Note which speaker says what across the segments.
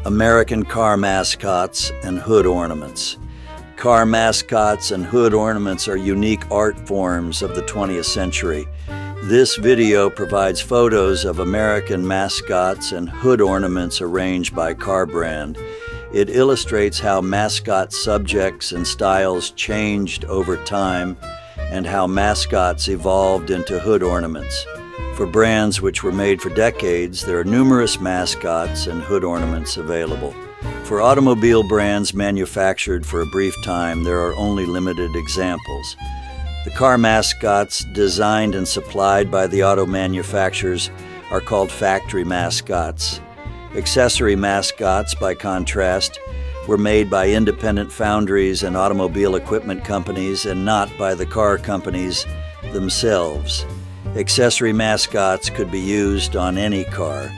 Speaker 1: American car mascots and hood ornaments. Car mascots and hood ornaments are unique art forms of the 20th century. This video provides photos of American mascots and hood ornaments arranged by car brand. It illustrates how mascot subjects and styles changed over time and how mascots evolved into hood ornaments. For brands which were made for decades, there are numerous mascots and hood ornaments available. For automobile brands manufactured for a brief time, there are only limited examples. The car mascots designed and supplied by the auto manufacturers are called factory mascots. Accessory mascots, by contrast, were made by independent foundries and automobile equipment companies and not by the car companies themselves. Accessory mascots could be used on any car.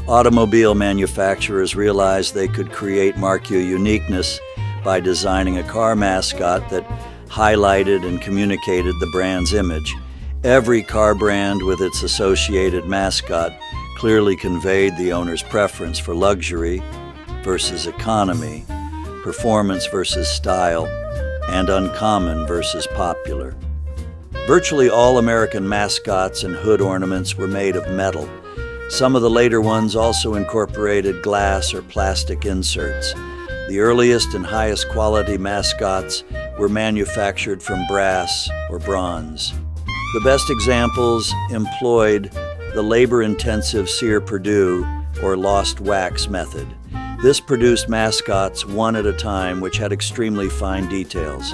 Speaker 1: Automobile manufacturers realized they could create marquee uniqueness by designing a car mascot that highlighted and communicated the brand's image. Every car brand with its associated mascot clearly conveyed the owner's preference for luxury versus economy, performance versus style, and uncommon versus popular. Virtually all American mascots and hood ornaments were made of metal. Some of the later ones also incorporated glass or plastic inserts. The earliest and highest quality mascots were manufactured from brass or bronze. The best examples employed the labor-intensive cire-perdue or lost wax method. This produced mascots one at a time, which had extremely fine details.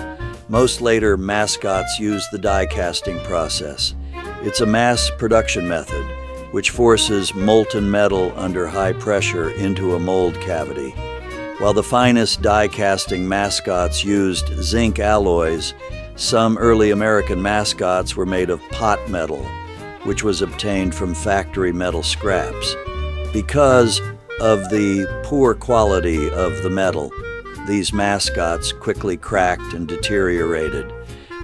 Speaker 1: Most later mascots used the die casting process. It's a mass production method which forces molten metal under high pressure into a mold cavity. While the finest die casting mascots used zinc alloys, some early American mascots were made of pot metal, which was obtained from factory metal scraps. Because of the poor quality of the metal, these mascots quickly cracked and deteriorated.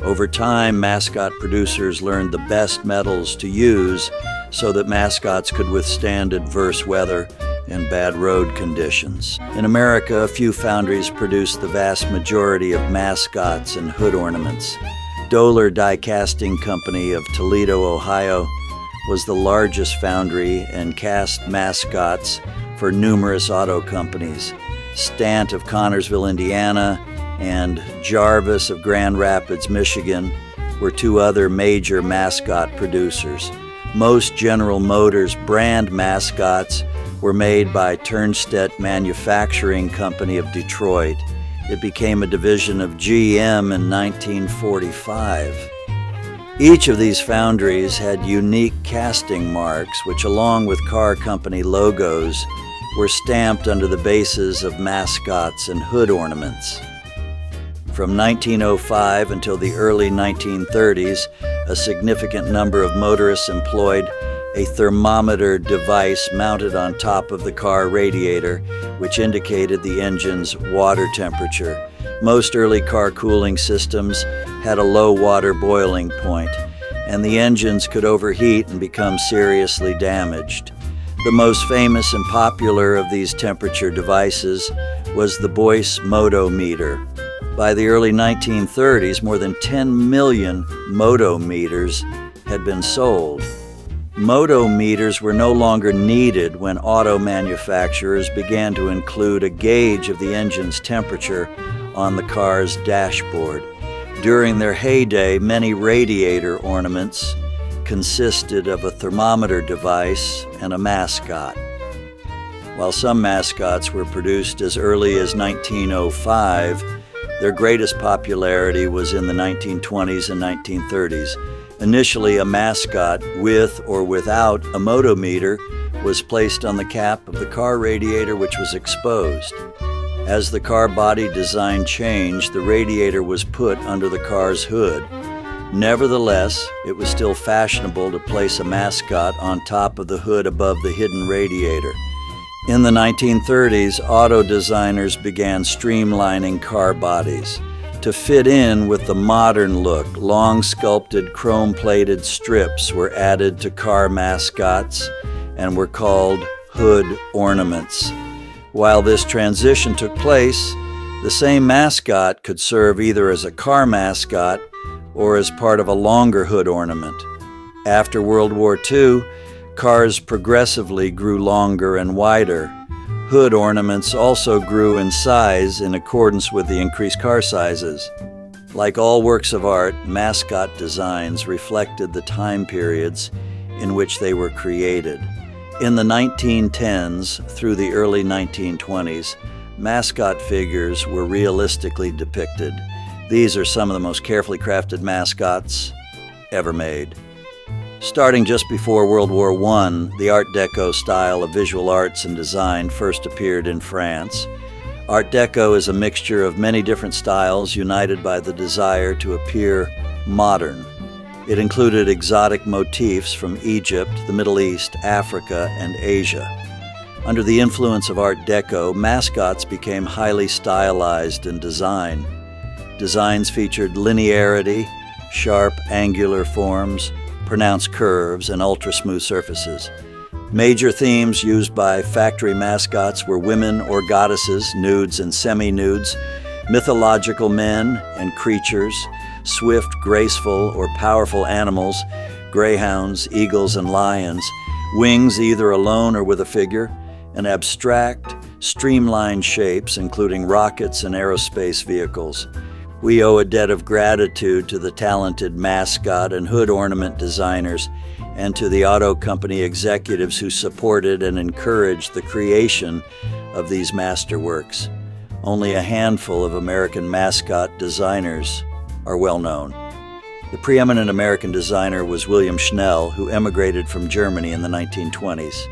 Speaker 1: Over time, mascot producers learned the best metals to use so that mascots could withstand adverse weather and bad road conditions. In America, a few foundries produced the vast majority of mascots and hood ornaments. Doler Die Casting Company of Toledo, Ohio, was the largest foundry and cast mascots for numerous auto companies. Stant of Connorsville, Indiana, and Jarvis of Grand Rapids, Michigan, were two other major mascot producers. Most General Motors brand mascots were made by Turnstedt Manufacturing Company of Detroit. It became a division of GM in 1945. Each of these foundries had unique casting marks, which, along with car company logos, were stamped under the bases of mascots and hood ornaments. From 1905 until the early 1930s, a significant number of motorists employed a thermometer device mounted on top of the car radiator, which indicated the engine's water temperature. Most early car cooling systems had a low water boiling point, and the engines could overheat and become seriously damaged. The most famous and popular of these temperature devices was the Boyce motometer. By the early 1930s, more than 10 million motometers had been sold. Motometers were no longer needed when auto manufacturers began to include a gauge of the engine's temperature on the car's dashboard. During their heyday, many radiator ornaments consisted of a thermometer device and a mascot. While some mascots were produced as early as 1905, their greatest popularity was in the 1920s and 1930s. Initially, a mascot with or without a motometer was placed on the cap of the car radiator, which was exposed. As the car body design changed, the radiator was put under the car's hood. Nevertheless, it was still fashionable to place a mascot on top of the hood above the hidden radiator. In the 1930s, auto designers began streamlining car bodies. To fit in with the modern look, long sculpted chrome-plated strips were added to car mascots and were called hood ornaments. While this transition took place, the same mascot could serve either as a car mascot or as part of a longer hood ornament. After World War II, cars progressively grew longer and wider. Hood ornaments also grew in size in accordance with the increased car sizes. Like all works of art, mascot designs reflected the time periods in which they were created. In the 1910s through the early 1920s, mascot figures were realistically depicted. These are some of the most carefully crafted mascots ever made. Starting just before World War I, the Art Deco style of visual arts and design first appeared in France. Art Deco is a mixture of many different styles united by the desire to appear modern. It included exotic motifs from Egypt, the Middle East, Africa, and Asia. Under the influence of Art Deco, mascots became highly stylized in design. Designs featured linearity, sharp, angular forms, pronounced curves, and ultra-smooth surfaces. Major themes used by factory mascots were women or goddesses, nudes and semi-nudes, mythological men and creatures, swift, graceful, or powerful animals, greyhounds, eagles, and lions, wings either alone or with a figure, and abstract, streamlined shapes, including rockets and aerospace vehicles. We owe a debt of gratitude to the talented mascot and hood ornament designers and to the auto company executives who supported and encouraged the creation of these masterworks. Only a handful of American mascot designers are well known. The preeminent American designer was William Schnell, who emigrated from Germany in the 1920s.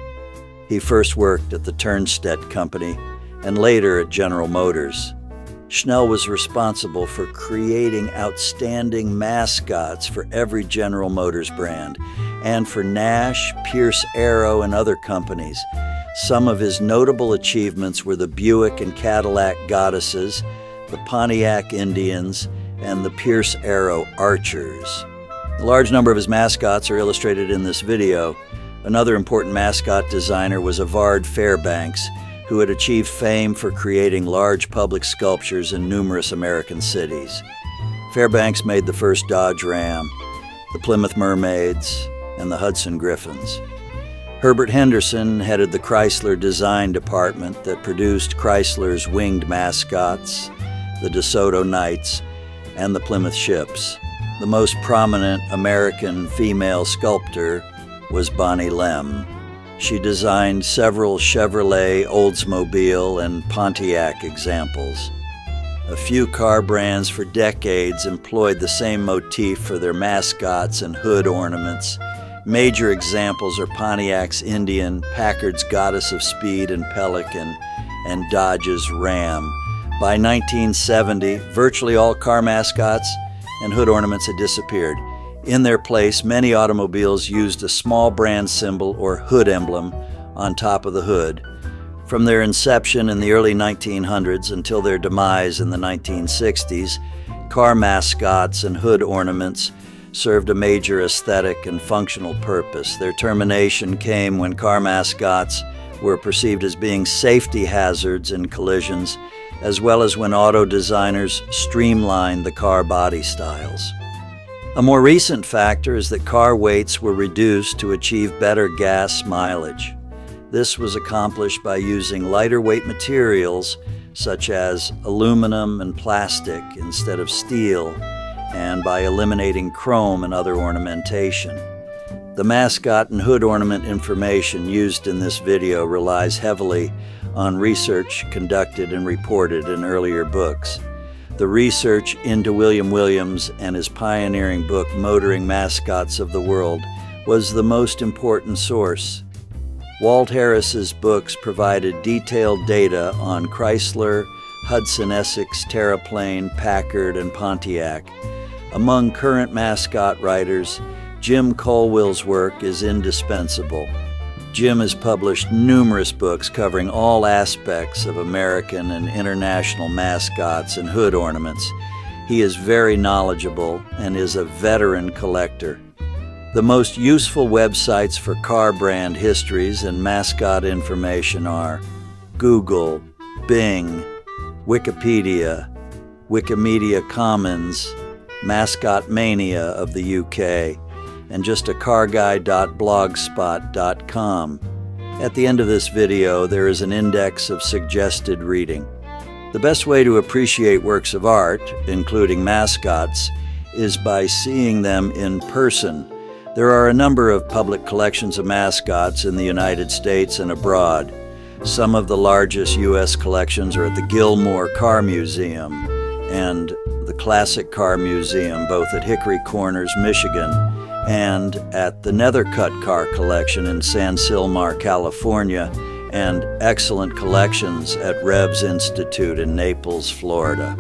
Speaker 1: He first worked at the Turnstedt Company and later at General Motors. Schnell was responsible for creating outstanding mascots for every General Motors brand and for Nash, Pierce Arrow, and other companies. Some of his notable achievements were the Buick and Cadillac Goddesses, the Pontiac Indians, and the Pierce Arrow Archers. A large number of his mascots are illustrated in this video. Another important mascot designer was Avard Fairbanks, who had achieved fame for creating large public sculptures in numerous American cities. Fairbanks made the first Dodge Ram, the Plymouth Mermaids, and the Hudson Griffins. Herbert Henderson headed the Chrysler design department that produced Chrysler's winged mascots, the DeSoto Knights, and the Plymouth Ships. The most prominent American female sculptor was Bonnie Lem. She designed several Chevrolet, Oldsmobile, and Pontiac examples. A few car brands for decades employed the same motif for their mascots and hood ornaments. Major examples are Pontiac's Indian, Packard's Goddess of Speed and Pelican, and Dodge's Ram. By 1970, virtually all car mascots and hood ornaments had disappeared. In their place, many automobiles used a small brand symbol or hood emblem on top of the hood. From their inception in the early 1900s until their demise in the 1960s, car mascots and hood ornaments served a major aesthetic and functional purpose. Their termination came when car mascots were perceived as being safety hazards in collisions, as well as when auto designers streamlined the car body styles. A more recent factor is that car weights were reduced to achieve better gas mileage. This was accomplished by using lighter weight materials such as aluminum and plastic instead of steel, and by eliminating chrome and other ornamentation. The mascot and hood ornament information used in this video relies heavily on research conducted and reported in earlier books. The research into William Williams and his pioneering book, Motoring Mascots of the World, was the most important source. Walt Harris's books provided detailed data on Chrysler, Hudson-Essex, Terraplane, Packard, and Pontiac. Among current mascot writers, Jim Colwill's work is indispensable. Jim has published numerous books covering all aspects of American and international mascots and hood ornaments. He is very knowledgeable and is a veteran collector. The most useful websites for car brand histories and mascot information are Google, Bing, Wikipedia, Wikimedia Commons, Mascot Mania of the UK, and just a carguy.blogspot.com. At the end of this video, there is an index of suggested reading. The best way to appreciate works of art, including mascots, is by seeing them in person. There are a number of public collections of mascots in the United States and abroad. Some of the largest U.S. collections are at the Gilmore Car Museum and the Classic Car Museum, both at Hickory Corners, Michigan, and at the Nethercutt Car Collection in San Silmar, California, and excellent collections at Rebs Institute in Naples, Florida.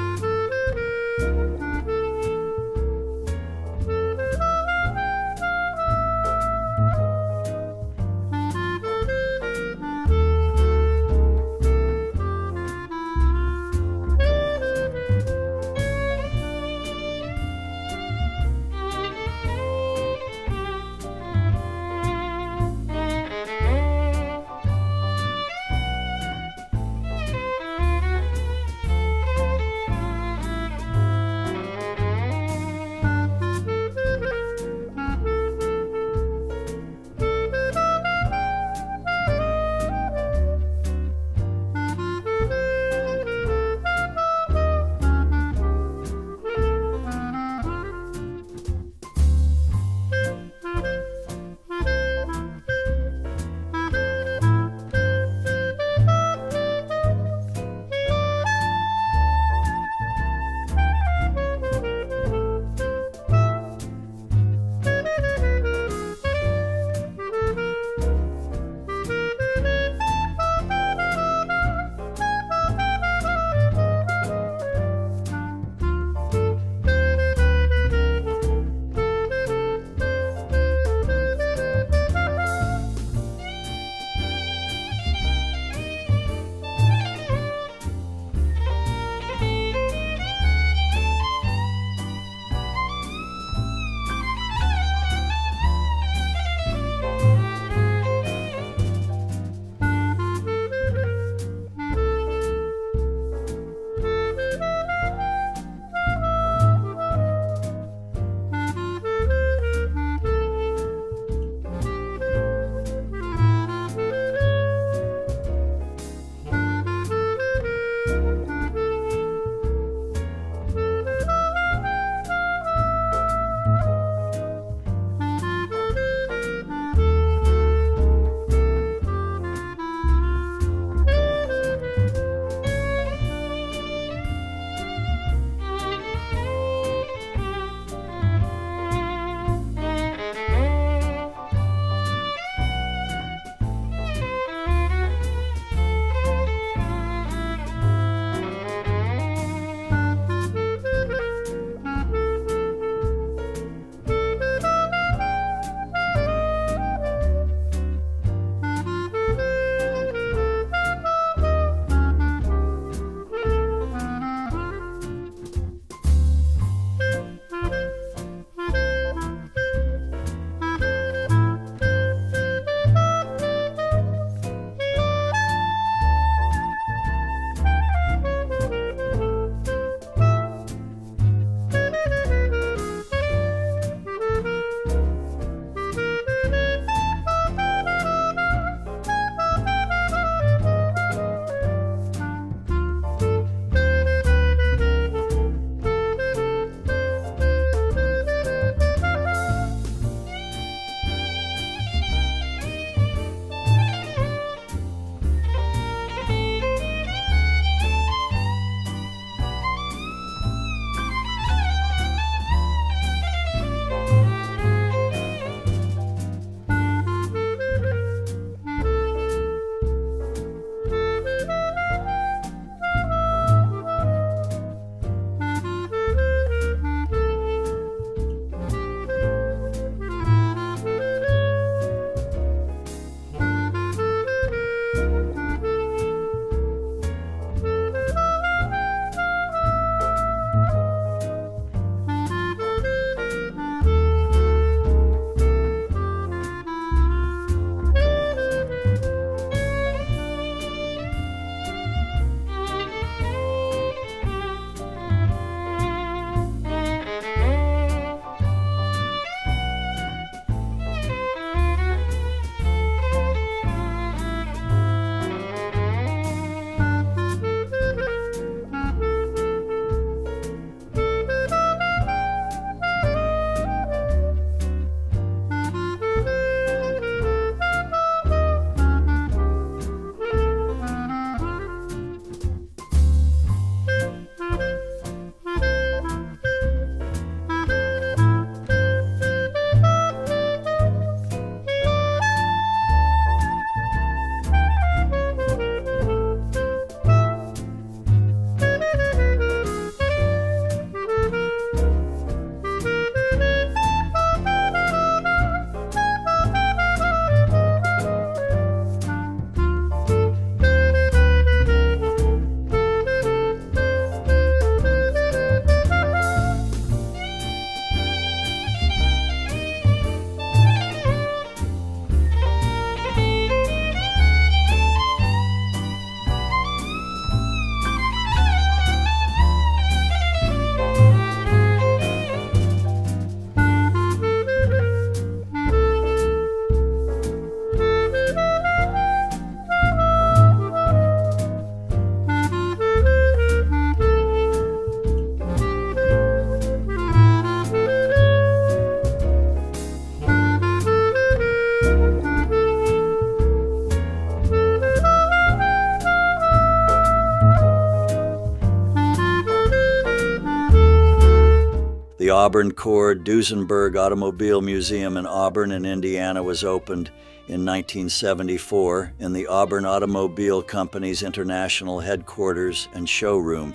Speaker 1: Auburn Cord Duesenberg Automobile Museum in Auburn, Indiana was opened in 1974 in the Auburn Automobile Company's international headquarters and showroom.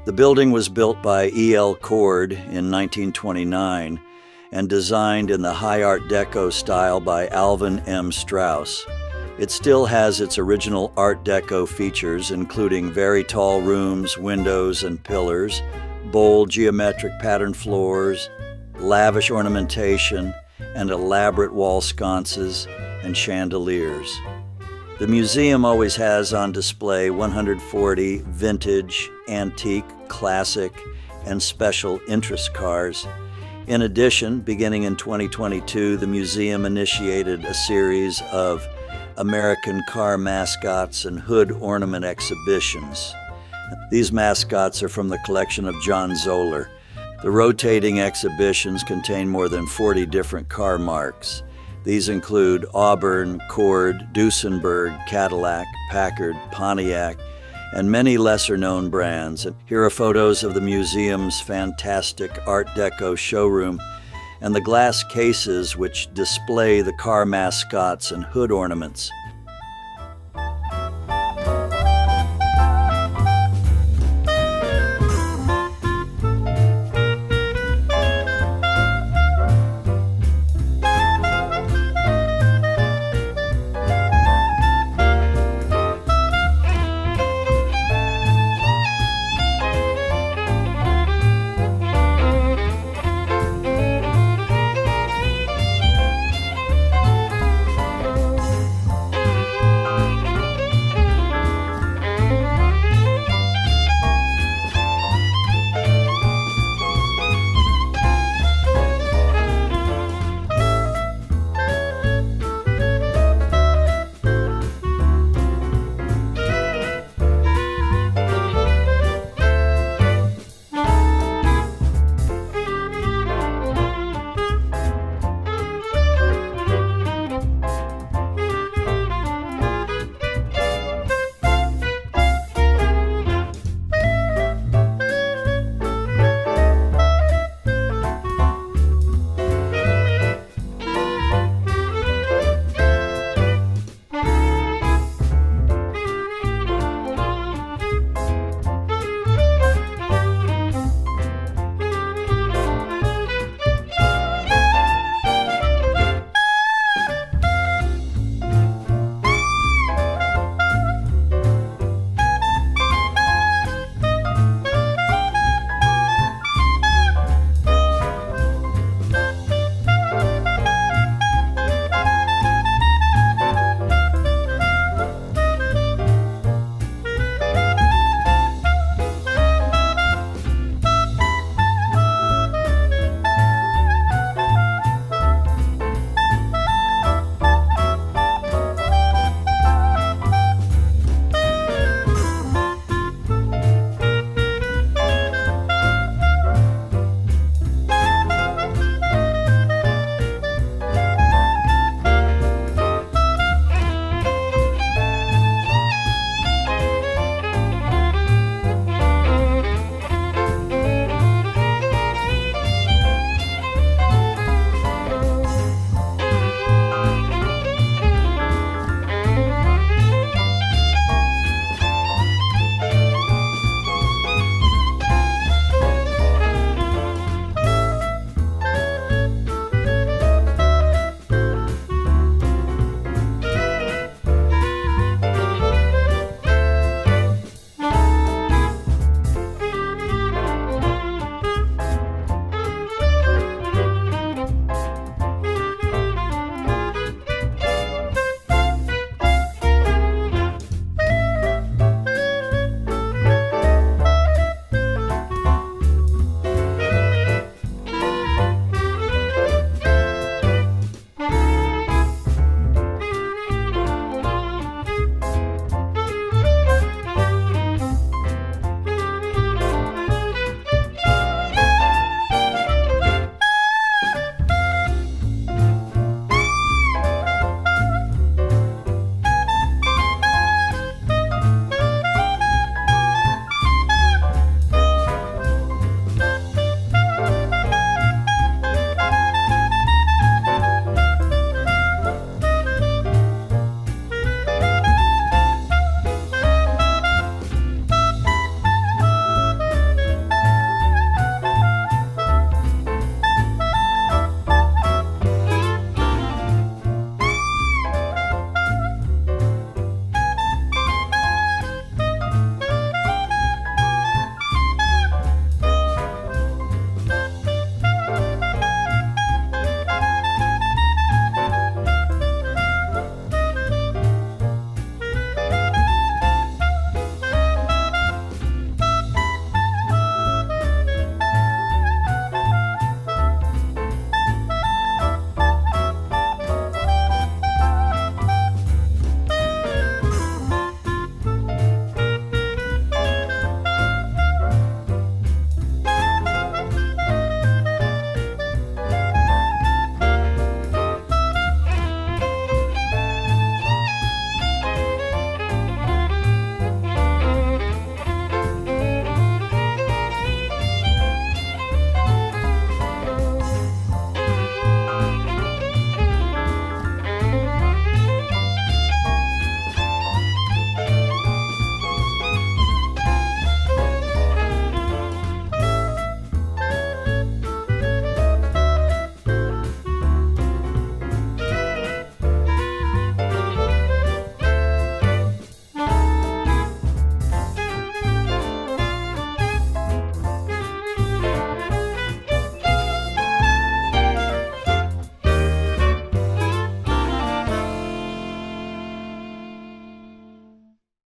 Speaker 1: The building was built by E.L. Cord in 1929 and designed in the High Art Deco style by Alvin M. Strauss. It still has its original Art Deco features, including very tall rooms, windows and pillars, bold geometric pattern floors, lavish ornamentation, and elaborate wall sconces and chandeliers. The museum always has on display 140 vintage, antique, classic, and special interest cars. In addition, beginning in 2022, the museum initiated a series of American car mascots and hood ornament exhibitions. These mascots are from the collection of John Zoller. The rotating exhibitions contain more than 40 different car marks. These include Auburn, Cord, Duesenberg, Cadillac, Packard, Pontiac, and many lesser-known brands. And here are photos of the museum's fantastic Art Deco showroom and the glass cases which display the car mascots and hood ornaments.